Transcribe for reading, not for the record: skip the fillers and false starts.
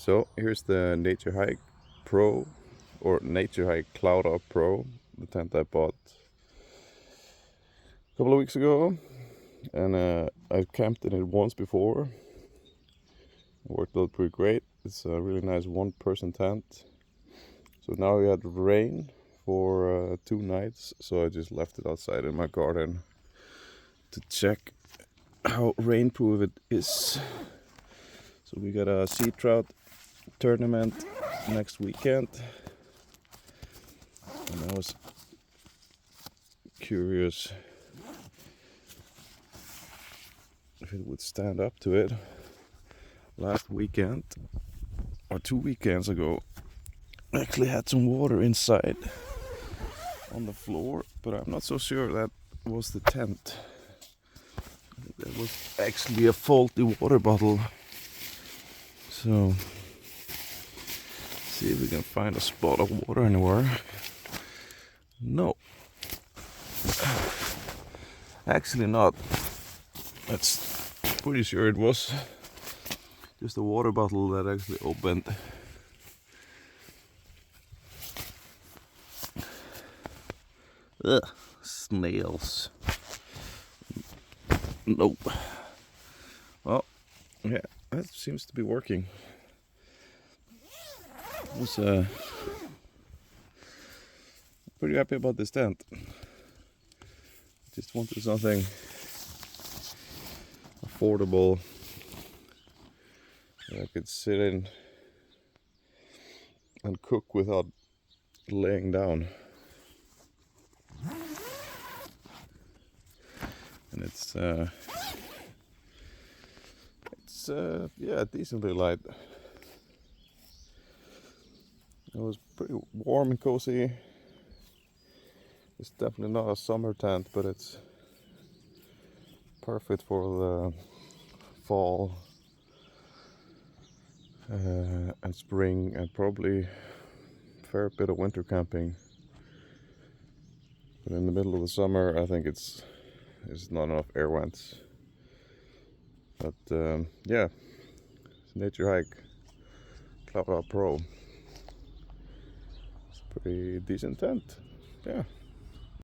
So here's the Naturehike Pro, or Naturehike Cloud Up Pro, the tent I bought a couple of weeks ago, and I camped in it once before. It worked out pretty great. It's a really nice one-person tent. So now we had rain for 2 nights, so I just left it outside in my garden to check how rainproof it is. So we got a sea trout tournament next weekend, and I was curious if it would stand up to it. Last weekend, or 2 weekends ago, I actually had some water inside on the floor, but I'm not so sure that was the tent. That was actually a faulty water bottle. So, see if we can find a spot of water anywhere. No, actually not. That's pretty sure it was just a water bottle that actually opened. Ugh, snails. Nope. Well, yeah, that seems to be working. I was pretty happy about this tent. Just wanted something affordable that I could sit in and cook without laying down. And it's yeah, decently light. It was pretty warm and cozy. It's definitely not a summer tent, but it's perfect for the fall and spring, and probably a fair bit of winter camping. But in the middle of the summer, I think it's not enough air vents. But yeah, it's Naturehike Cloud Up Pro. It's a pretty decent tent. Yeah.